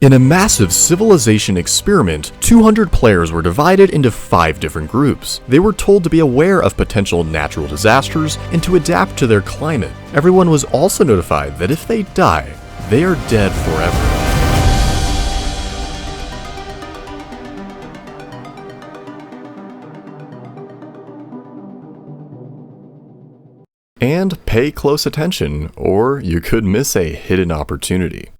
In a massive civilization experiment, 200 players were divided into 5 different groups. They were told to be aware of potential natural disasters and to adapt to their climate. Everyone was also notified that if they die, they are dead forever. And pay close attention, or you could miss a hidden opportunity.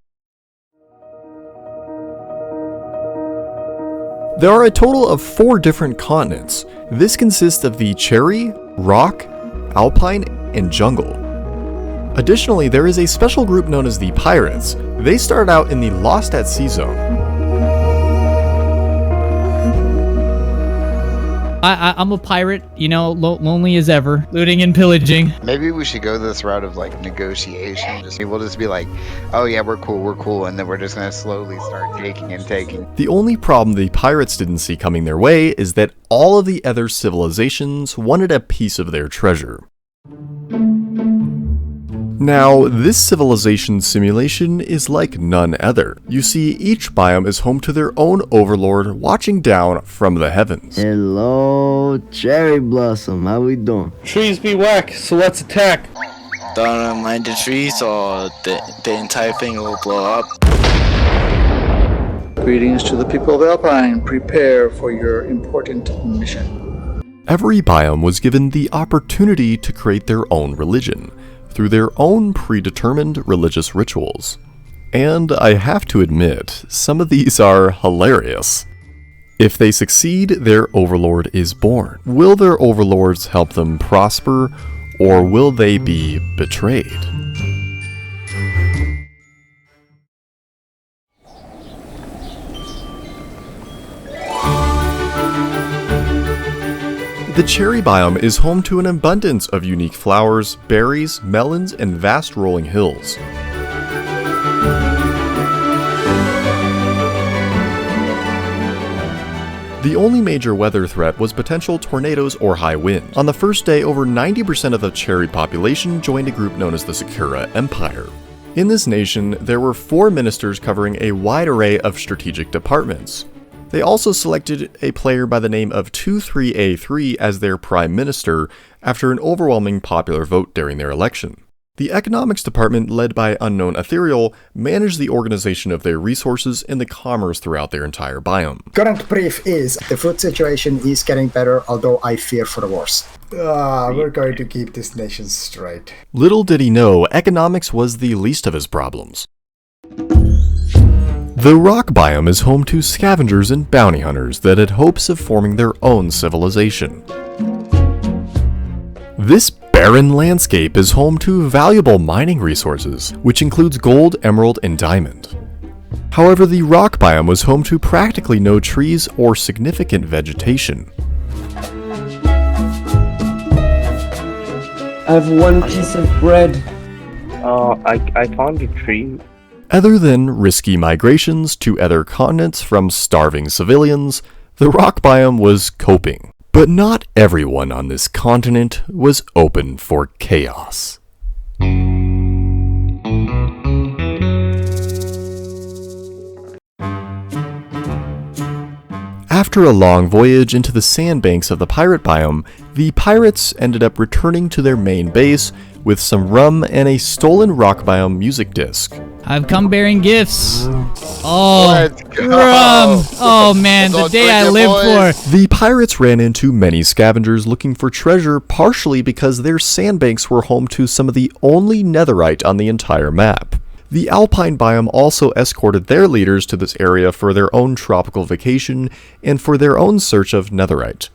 There are a total of 4 different continents. This consists of the cherry, rock, alpine, and jungle. Additionally, there is a special group known as the Pirates. They started out in the Lost at Sea zone. I'm a pirate, you know, lonely as ever, looting and pillaging. Maybe we should go this route of like negotiation. We'll just be like, oh yeah, we're cool, and then we're just gonna slowly start taking. The only problem the pirates didn't see coming their way is that all of the other civilizations wanted a piece of their treasure. Now, this civilization simulation is like none other. You see, each biome is home to their own overlord watching down from the heavens. Hello, Cherry Blossom, how we doing? Trees be whack, so let's attack. Don't mind the trees or the entire thing will blow up. Greetings to the people of Alpine. Prepare for your important mission. Every biome was given the opportunity to create their own religion through their own predetermined religious rituals. And I have to admit, some of these are hilarious. If they succeed, their overlord is born. Will their overlords help them prosper, or will they be betrayed? The cherry biome is home to an abundance of unique flowers, berries, melons, and vast rolling hills. The only major weather threat was potential tornadoes or high wind. On the first day, over 90% of the cherry population joined a group known as the Sakura Empire. In this nation, there were 4 ministers covering a wide array of strategic departments. They also selected a player by the name of 23A3 as their prime minister after an overwhelming popular vote during their election. The economics department, led by unknown Ethereal, managed the organization of their resources and the commerce throughout their entire biome. Current brief is the food situation is getting better, although I fear for the worst. We're going to keep this nation straight. Little did he know, economics was the least of his problems. The rock biome is home to scavengers and bounty hunters that had hopes of forming their own civilization. This barren landscape is home to valuable mining resources, which includes gold, emerald, and diamond. However, the rock biome was home to practically no trees or significant vegetation. I have 1 piece of bread. I found a tree. Other than risky migrations to other continents from starving civilians, the rock biome was coping. But not everyone on this continent was open for chaos. After a long voyage into the sandbanks of the pirate biome, the pirates ended up returning to their main base with some rum and a stolen rock biome music disc. I've come bearing gifts. Oh, Let's go. rum. Oh man, the Don't day drink I it, live boys. for. The pirates ran into many scavengers looking for treasure, partially because their sandbanks were home to some of the only netherite on the entire map. The Alpine biome also escorted their leaders to this area for their own tropical vacation and for their own search of netherite.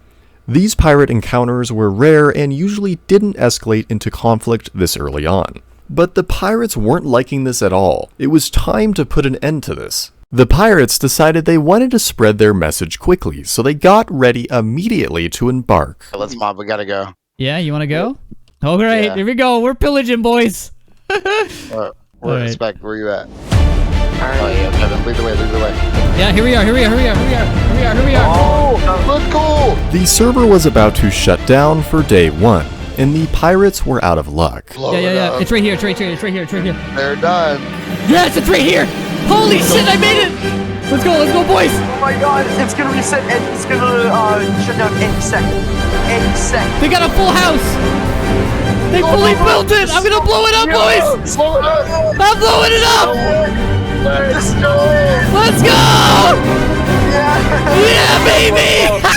These pirate encounters were rare and usually didn't escalate into conflict this early on. But the pirates weren't liking this at all. It was time to put an end to this. The pirates decided they wanted to spread their message quickly, so they got ready immediately to embark. Let's mob. We gotta go. Yeah, you want to go? All right, Yeah. here we go. We're pillaging, boys. Where Alright. Spec? Where you at? Oh yeah, Kevin, lead the way. Yeah, here we are. Oh, let's go! The server was about to shut down for day 1, and the pirates were out of luck. Blow Yeah. it up. It's right here. They're done. Yes, it's right here. Holy shit, I made it! Let's go, boys! Oh my god, it's gonna reset and it's gonna shut down any second. Any second. They got a full house! They fully built it! I'm gonna blow it up, boys! Blow it up! I'm blowing it up! Let's go! Let's go! Yeah! Yeah, baby!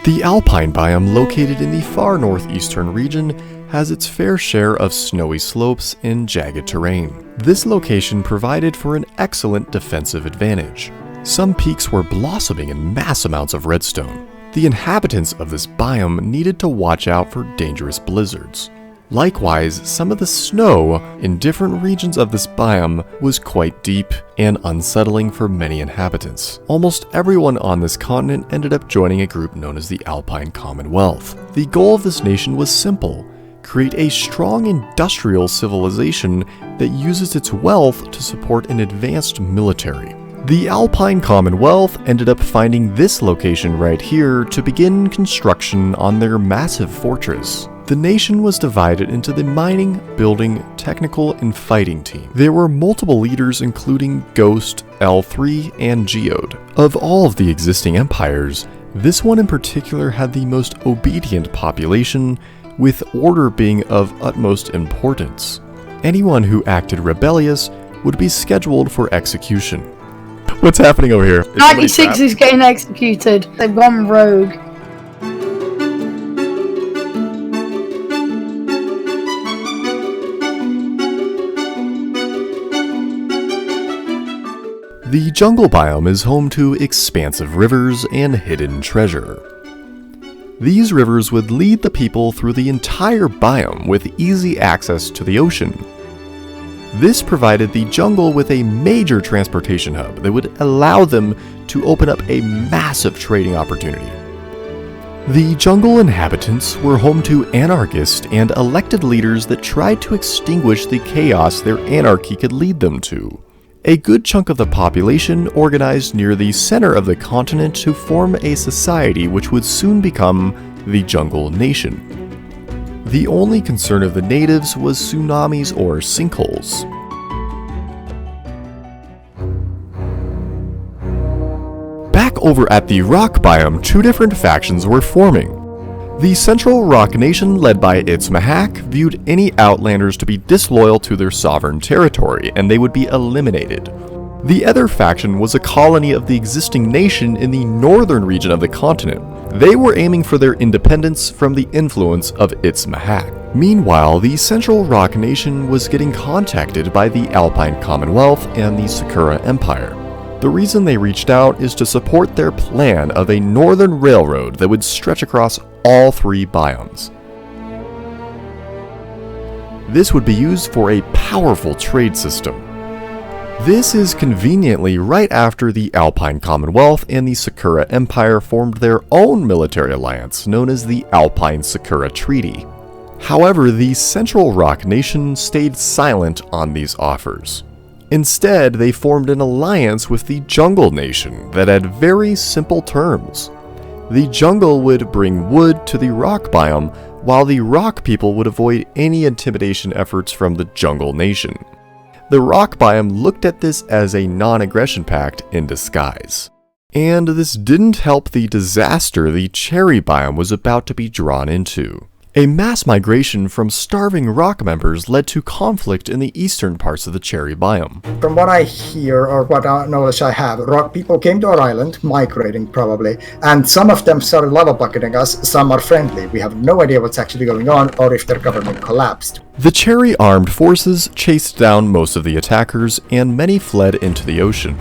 The alpine biome, located in the far northeastern region, has its fair share of snowy slopes and jagged terrain. This location provided for an excellent defensive advantage. Some peaks were blossoming in mass amounts of redstone. The inhabitants of this biome needed to watch out for dangerous blizzards. Likewise, some of the snow in different regions of this biome was quite deep and unsettling for many inhabitants. Almost everyone on this continent ended up joining a group known as the Alpine Commonwealth. The goal of this nation was simple: create a strong industrial civilization that uses its wealth to support an advanced military. The Alpine Commonwealth ended up finding this location right here to begin construction on their massive fortress. The nation was divided into the mining, building, technical, and fighting team. There were multiple leaders including Ghost, L3, and Geode. Of all of the existing empires, this one in particular had the most obedient population, with order being of utmost importance. Anyone who acted rebellious would be scheduled for execution. What's happening over here? 96 is getting executed. They've gone rogue. The jungle biome is home to expansive rivers and hidden treasure. These rivers would lead the people through the entire biome with easy access to the ocean. This provided the jungle with a major transportation hub that would allow them to open up a massive trading opportunity. The jungle inhabitants were home to anarchists and elected leaders that tried to extinguish the chaos their anarchy could lead them to. A good chunk of the population organized near the center of the continent to form a society which would soon become the Jungle Nation. The only concern of the natives was tsunamis or sinkholes. Back over at the rock biome, two different factions were forming. The Central Rock Nation, led by its Mahak, viewed any Outlanders to be disloyal to their sovereign territory, and they would be eliminated. The other faction was a colony of the existing nation in the northern region of the continent. They were aiming for their independence from the influence of its Mahak. Meanwhile, the Central Rock Nation was getting contacted by the Alpine Commonwealth and the Sakura Empire. The reason they reached out is to support their plan of a northern railroad that would stretch across all three biomes. This would be used for a powerful trade system. This is conveniently right after the Alpine Commonwealth and the Sakura Empire formed their own military alliance known as the Alpine-Sakura Treaty. However, the Central Rock Nation stayed silent on these offers. Instead, they formed an alliance with the Jungle Nation that had very simple terms. The jungle would bring wood to the rock biome, while the rock people would avoid any intimidation efforts from the Jungle Nation. The rock biome looked at this as a non-aggression pact in disguise. And this didn't help the disaster the cherry biome was about to be drawn into. A mass migration from starving rock members led to conflict in the eastern parts of the cherry biome. From what I hear, or what knowledge I have, rock people came to our island, migrating probably, and some of them started lava bucketing us, some are friendly. We have no idea what's actually going on, or if their government collapsed. The cherry armed forces chased down most of the attackers, and many fled into the ocean.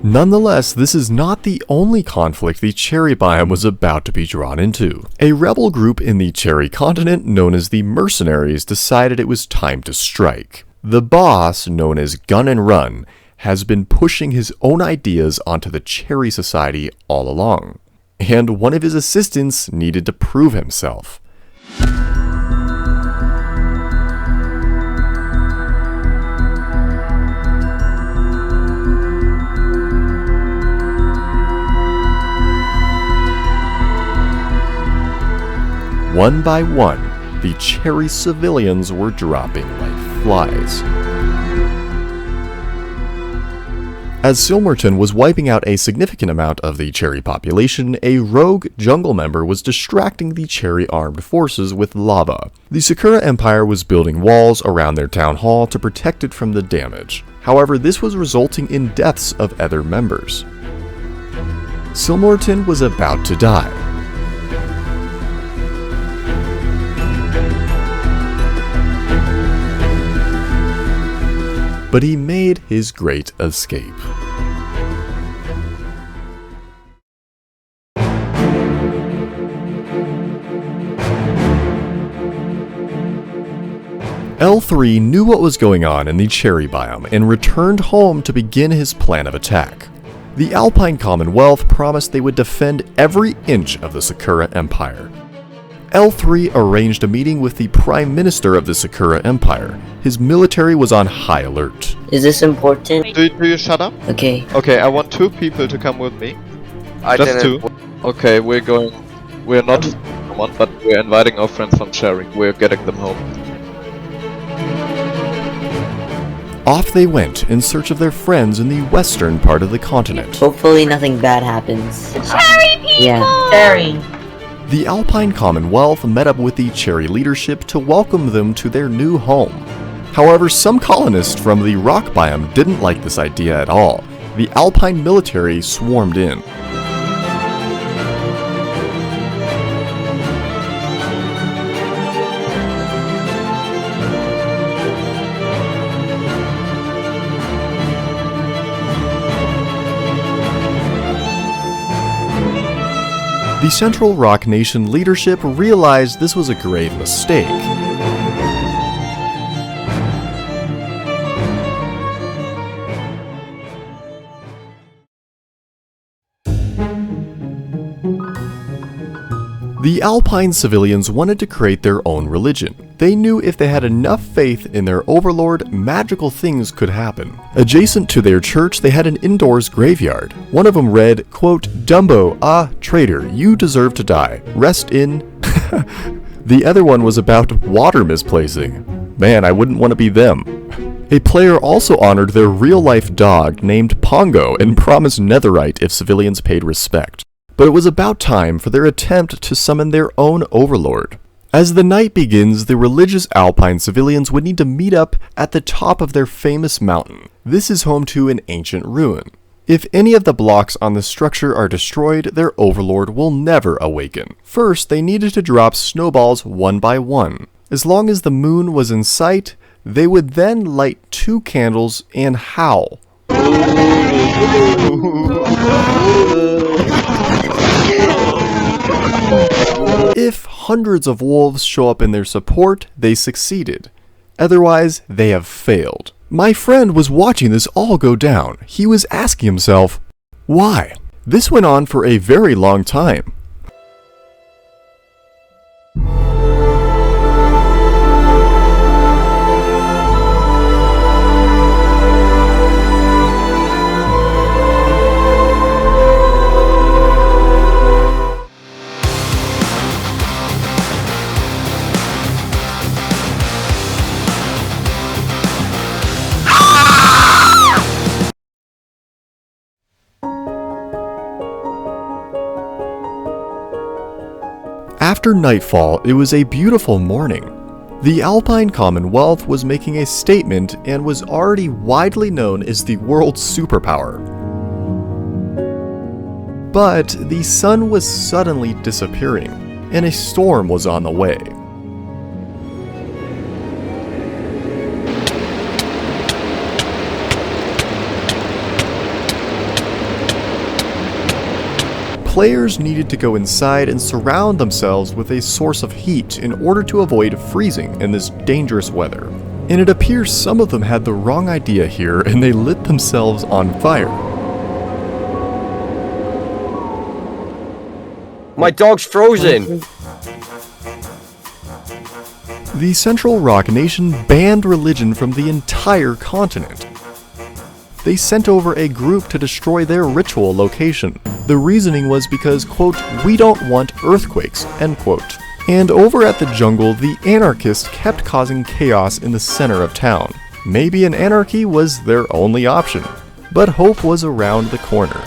Nonetheless, this is not the only conflict the cherry biome was about to be drawn into. A rebel group in the cherry continent known as the Mercenaries decided it was time to strike. The boss, known as Gun and Run, has been pushing his own ideas onto the cherry society all along, and one of his assistants needed to prove himself. one by one, the Cherry civilians were dropping like flies. As Silmerton was wiping out a significant amount of the Cherry population, a rogue jungle member was distracting the Cherry armed forces with lava. The Sakura Empire was building walls around their town hall to protect it from the damage. However, this was resulting in deaths of other members. Silmerton was about to die. But he made his great escape. L3 knew what was going on in the Cherry biome and returned home to begin his plan of attack. The Alpine Commonwealth promised they would defend every inch of the Sakura Empire. L3 arranged a meeting with the Prime Minister of the Sakura Empire. His military was on high alert. Is this important? Do you shut up? Okay. Okay, I want 2 people to come with me. Just Just 2. Okay, we're not one, but we're inviting our friends from Cherry. We're getting them home. Off they went in search of their friends in the western part of the continent. Hopefully nothing bad happens. Cherry people! Yeah. Cherry. The Alpine Commonwealth met up with the Cherry leadership to welcome them to their new home. However, some colonists from the rock biome didn't like this idea at all. The Alpine military swarmed in. The Central Rock Nation leadership realized this was a grave mistake. The Alpine civilians wanted to create their own religion. They knew if they had enough faith in their overlord, magical things could happen. Adjacent to their church, they had an indoors graveyard. One of them read, quote, "Dumbo, traitor, you deserve to die. Rest in..." The other one was about water misplacing. Man, I wouldn't want to be them. A player also honored their real-life dog named Pongo and promised netherite if civilians paid respect. But it was about time for their attempt to summon their own overlord. As the night begins, the religious Alpine civilians would need to meet up at the top of their famous mountain. This is home to an ancient ruin. If any of the blocks on the structure are destroyed, their overlord will never awaken. First, they needed to drop snowballs one by one. As long as the moon was in sight, they would then light 2 candles and howl. If hundreds of wolves show up in their support, they succeeded. Otherwise, they have failed. My friend was watching this all go down. He was asking himself, why? This went on for a very long time. After nightfall, it was a beautiful morning. The Alpine Commonwealth was making a statement and was already widely known as the world's superpower. But the sun was suddenly disappearing, and a storm was on the way. Players needed to go inside and surround themselves with a source of heat in order to avoid freezing in this dangerous weather. And it appears some of them had the wrong idea here and they lit themselves on fire. My dog's frozen! The Central Rock Nation banned religion from the entire continent. They sent over a group to destroy their ritual location. The reasoning was because, quote, "we don't want earthquakes," end quote. And over at the jungle, the anarchists kept causing chaos in the center of town. Maybe an anarchy was their only option, but hope was around the corner.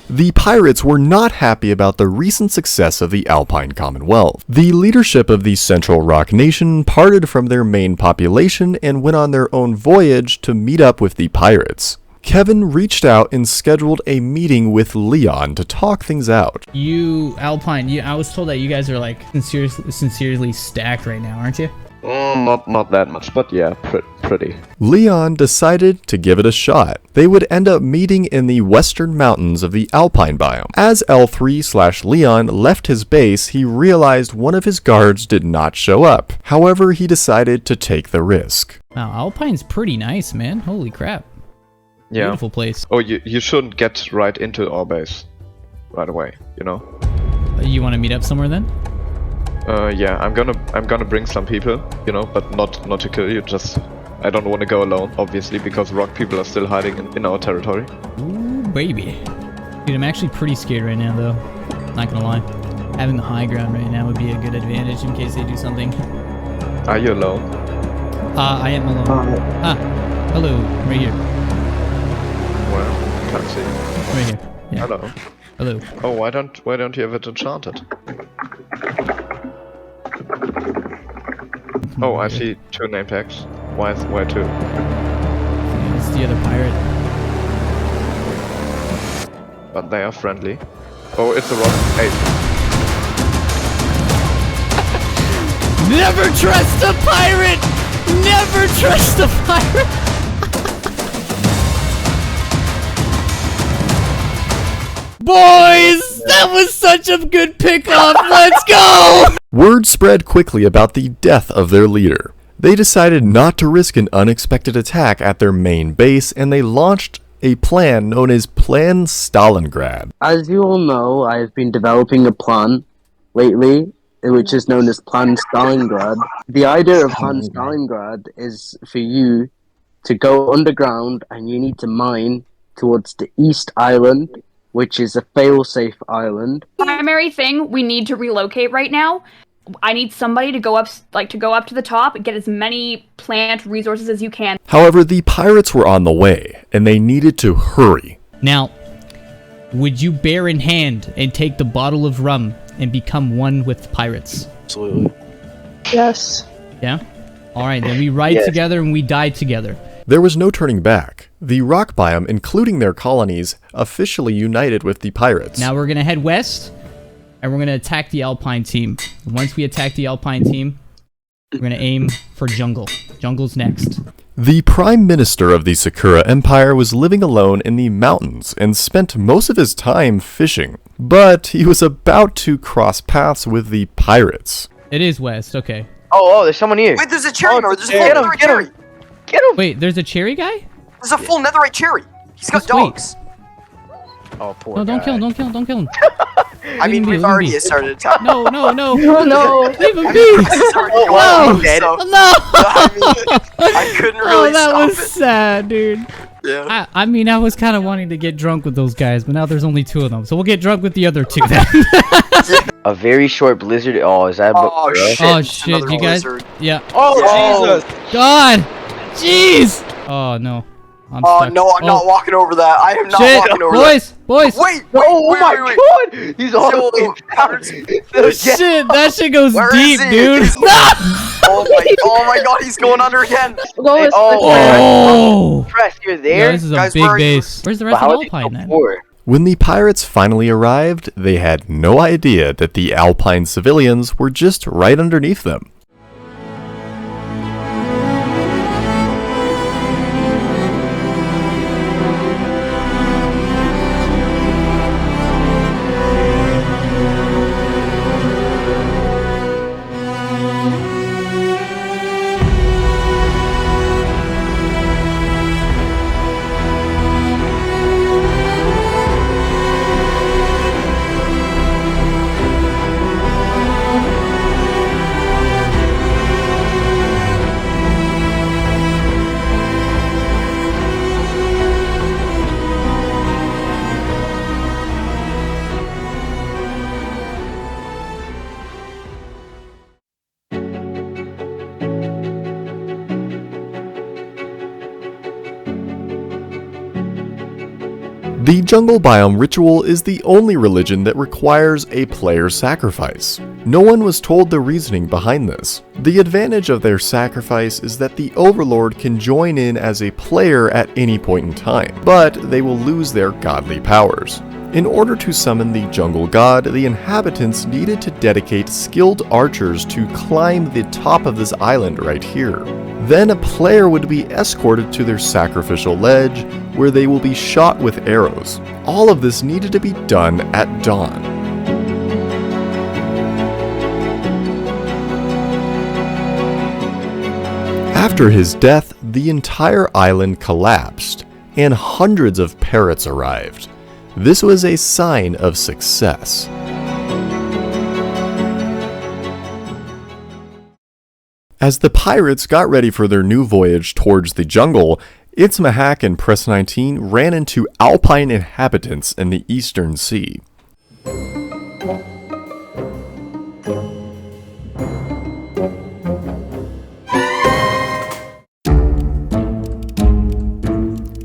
The pirates were not happy about the recent success of the Alpine Commonwealth. The leadership of the Central Rock Nation parted from their main population and went on their own voyage to meet up with the pirates. Kevin reached out and scheduled a meeting with Leon to talk things out. You, Alpine, I was told that you guys are like sincerely stacked right now, aren't you? Not that much, but yeah, pretty. Leon decided to give it a shot. They would end up meeting in the western mountains of the Alpine biome. As L3/Leon left his base, he realized one of his guards did not show up. However, he decided to take the risk. Wow, Alpine's pretty nice, man. Holy crap. Yeah. Beautiful place. Oh, you shouldn't get right into our base right away, you know? You want to meet up somewhere then? Yeah, I'm gonna bring some people, you know, but not to kill you, just I don't want to go alone, obviously, because rock people are still hiding in our territory. Ooh, baby. Dude, I'm actually pretty scared right now, though. Not gonna lie. Having the high ground right now would be a good advantage in case they do something. Are you alone? I am alone. Hello, right here. Well, can't see. Right here. Yeah. Hello. Hello. Oh, why don't you have it enchanted? Oh, I see 2 name tags. Why 2? Yeah, it's the other pirate. But they are friendly. Oh, it's a rock. Hey. Never trust a pirate! Never trust a pirate! Boys! That was such a good pickoff! Let's go! Word spread quickly about the death of their leader. They decided not to risk an unexpected attack at their main base, and they launched a plan known as Plan Stalingrad. As you all know, I've been developing a plan lately, which is known as Plan Stalingrad. The idea of Plan Stalingrad is for you to go underground and you need to mine towards the East Island, which is a fail-safe island. Primary thing, we need to relocate right now. I need somebody to go up to the top and get as many plant resources as you can. However, the pirates were on the way, and they needed to hurry. Now, would you bear in hand and take the bottle of rum and become one with the pirates? Absolutely. Yes. Yeah? Alright, then we ride together and we die together. There was no turning back. The rock biome, including their colonies, officially united with the pirates. Now we're gonna head west, and we're gonna attack the Alpine team. Once we attack the Alpine team, we're gonna aim for jungle. Jungle's next. The prime minister of the Sakura Empire was living alone in the mountains and spent most of his time fishing. But he was about to cross paths with the pirates. It is west, okay. Oh, there's someone here. Wait, there's a cherry. There's a full netherite cherry. Get him! Wait, there's a cherry guy? There's a full netherite cherry. He's got dogs. Oh, poor guy. No, don't kill him. I mean, we've already started attacking. No. No. Leave him be. No. No. I couldn't really Oh, that stop was sad, dude. Yeah. I mean, I was kind of wanting to get drunk with those guys, but now there's only 2 of them, so we'll get drunk with the other 2 then. A very short blizzard. Oh, is that? Oh shit! Oh shit! You guys? Blizzard. Yeah. Oh Jesus! God! Jeez! Oh no. I'm stuck. No, I'm not walking over that. I am not walking over that. Boys! Wait! Oh my God! He's on Shit! That shit goes deep, dude. Oh my God! He's going under again. Oh! Press, you're there. Yeah, this is a big base. Where's the rest of Alpine then? When the pirates finally arrived, they had no idea that the Alpine civilians were just right underneath them. The jungle biome ritual is the only religion that requires a player sacrifice. No one was told the reasoning behind this. The advantage of their sacrifice is that the Overlord can join in as a player at any point in time, but they will lose their godly powers. In order to summon the jungle god, the inhabitants needed to dedicate skilled archers to climb the top of this island right here. Then a player would be escorted to their sacrificial ledge, where they will be shot with arrows. All of this needed to be done at dawn. After his death, the entire island collapsed, and hundreds of parrots arrived. This was a sign of success. As the pirates got ready for their new voyage towards the jungle, Itzmahak and Press 19 ran into alpine inhabitants in the Eastern Sea.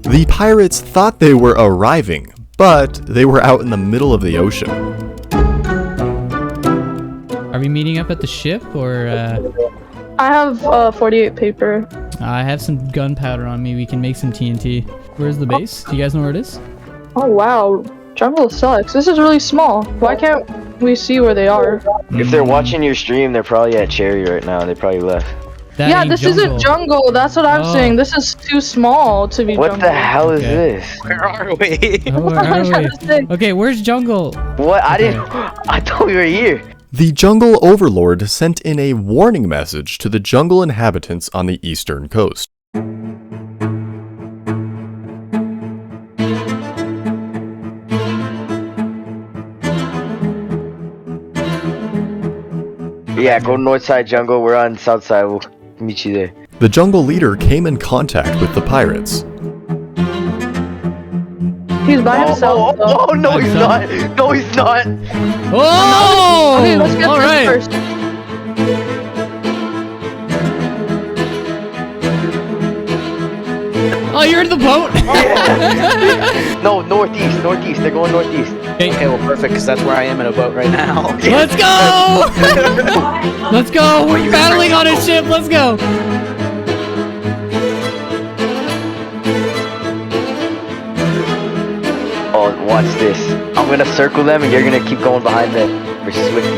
The pirates thought they were arriving, but they were out in the middle of the ocean. Are we meeting up at the ship, or I have 48 paper. I have some gunpowder on me. We can make some TNT. Where's the base? Do you guys know where it is? Oh wow, jungle sucks. This is really small. Why can't we see where they are? If they're watching your stream, they're probably at Cherry right now. They probably left. That yeah, ain't this jungle. isn't jungle. That's what I'm saying. This is too small to be What jungle. the hell is this? Where are we? Oh, where are we? Okay, where's jungle? What? I thought we were here. The jungle overlord sent in a warning message to the jungle inhabitants on the eastern coast. Yeah, go north side jungle. We're on south side. We'll meet you there. The jungle leader came in contact with the pirates. He's by himself. Oh, no, he's not. No, he's not. Oh! Okay, let's get all this right. first. Oh, you're in the boat? No, northeast. They're going northeast. Okay, well, perfect, because that's where I am in a boat right now. Let's go! Let's go! We're battling on a ship. Let's go! Oh, watch this. I'm gonna circle them, and you're gonna keep going behind them. We're Swifty.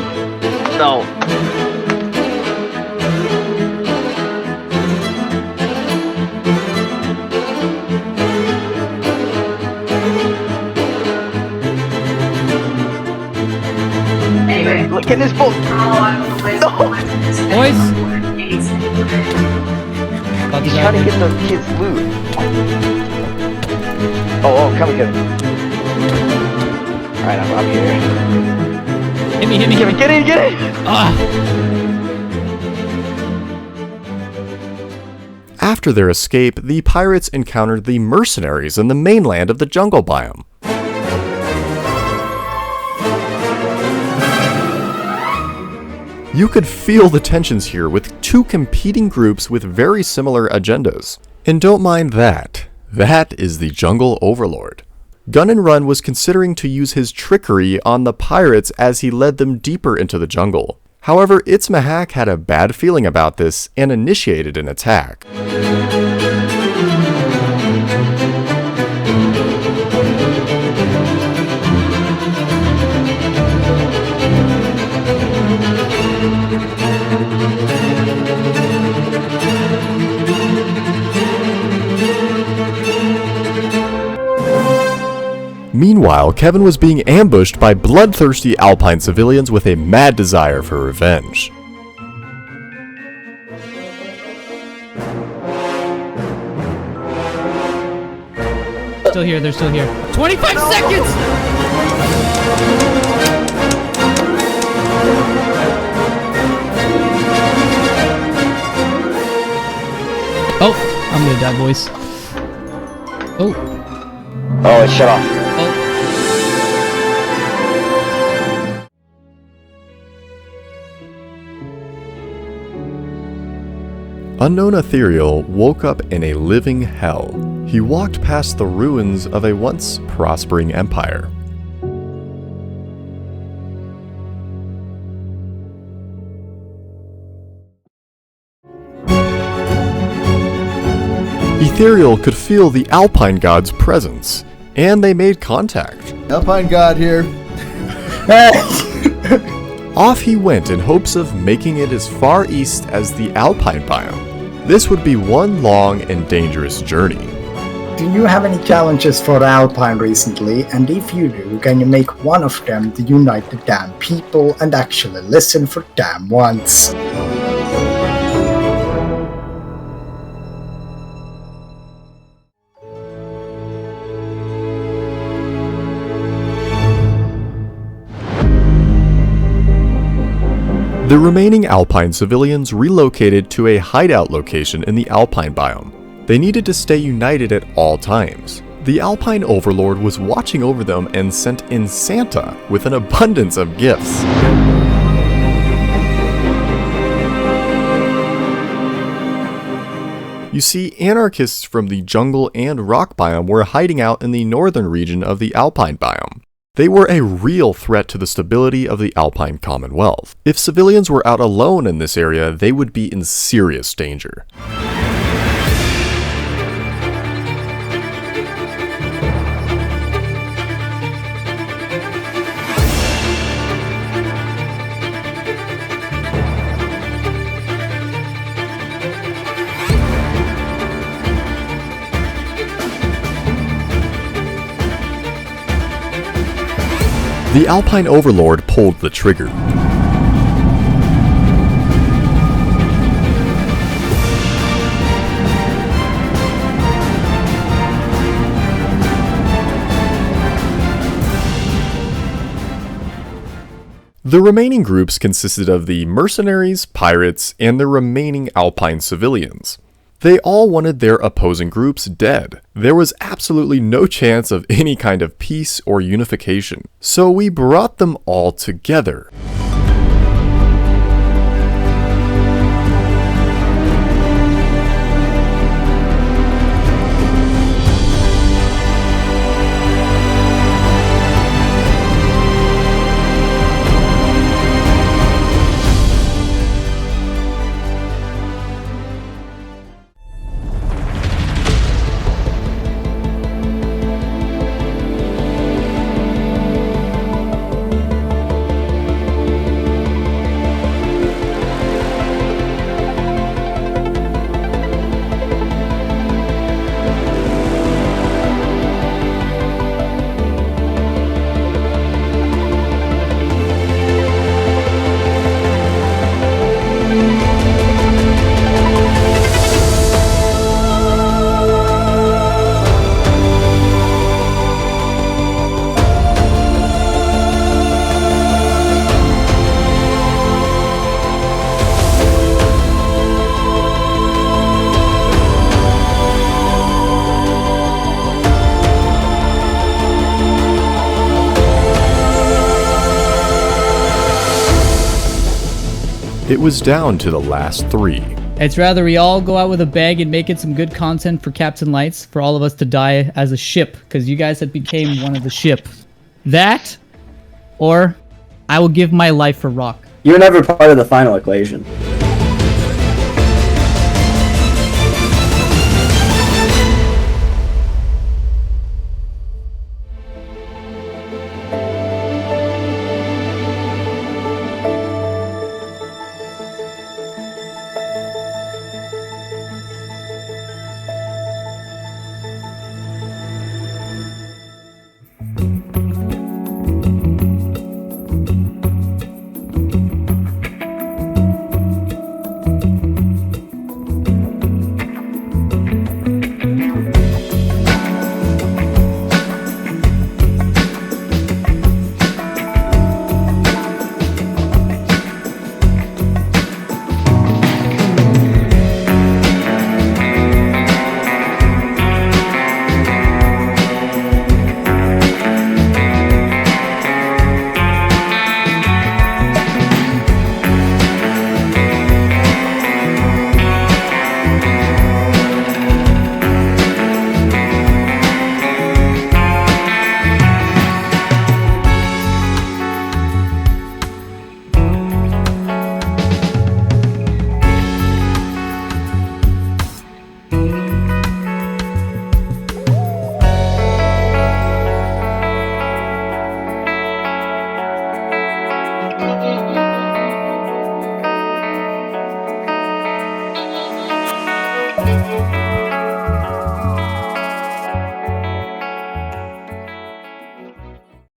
No. Look at this boat. No. Boys. He's trying to get the kids' loot. Oh, come and get him. Alright, I'm here. Hit me. Get in! After their escape, the pirates encountered the mercenaries in the mainland of the jungle biome. You could feel the tensions here with two competing groups with very similar agendas. And don't mind that. That is the jungle overlord. Gun and Run was considering to use his trickery on the pirates as he led them deeper into the jungle. However, Itzmahak had a bad feeling about this and initiated an attack. Meanwhile, Kevin was being ambushed by bloodthirsty Alpine civilians with a mad desire for revenge. They're still here. 25 seconds! Oh, I'm gonna die, boys. Oh, it shut off. Unknown Ethereal woke up in a living hell. He walked past the ruins of a once prospering empire. Ethereal could feel the Alpine God's presence, and they made contact. Alpine God here. Off he went in hopes of making it as far east as the Alpine biome. This would be one long and dangerous journey. Do you have any challenges for Alpine recently? And if you do, can you make one of them to unite the damn people and actually listen for damn once? The remaining Alpine civilians relocated to a hideout location in the Alpine biome. They needed to stay united at all times. The Alpine Overlord was watching over them and sent in Santa with an abundance of gifts. You see, anarchists from the jungle and rock biome were hiding out in the northern region of the Alpine biome. They were a real threat to the stability of the Alpine Commonwealth. If civilians were out alone in this area, they would be in serious danger. The Alpine Overlord pulled the trigger. The remaining groups consisted of the mercenaries, pirates, and the remaining Alpine civilians. They all wanted their opposing groups dead. There was absolutely no chance of any kind of peace or unification. So we brought them all together. It was down to the last three. It's rather we all go out with a bag and make it some good content for Captain Lights, for all of us to die as a ship, because you guys have became one of the ship. That, or I will give my life for Rock. You were never part of the final equation.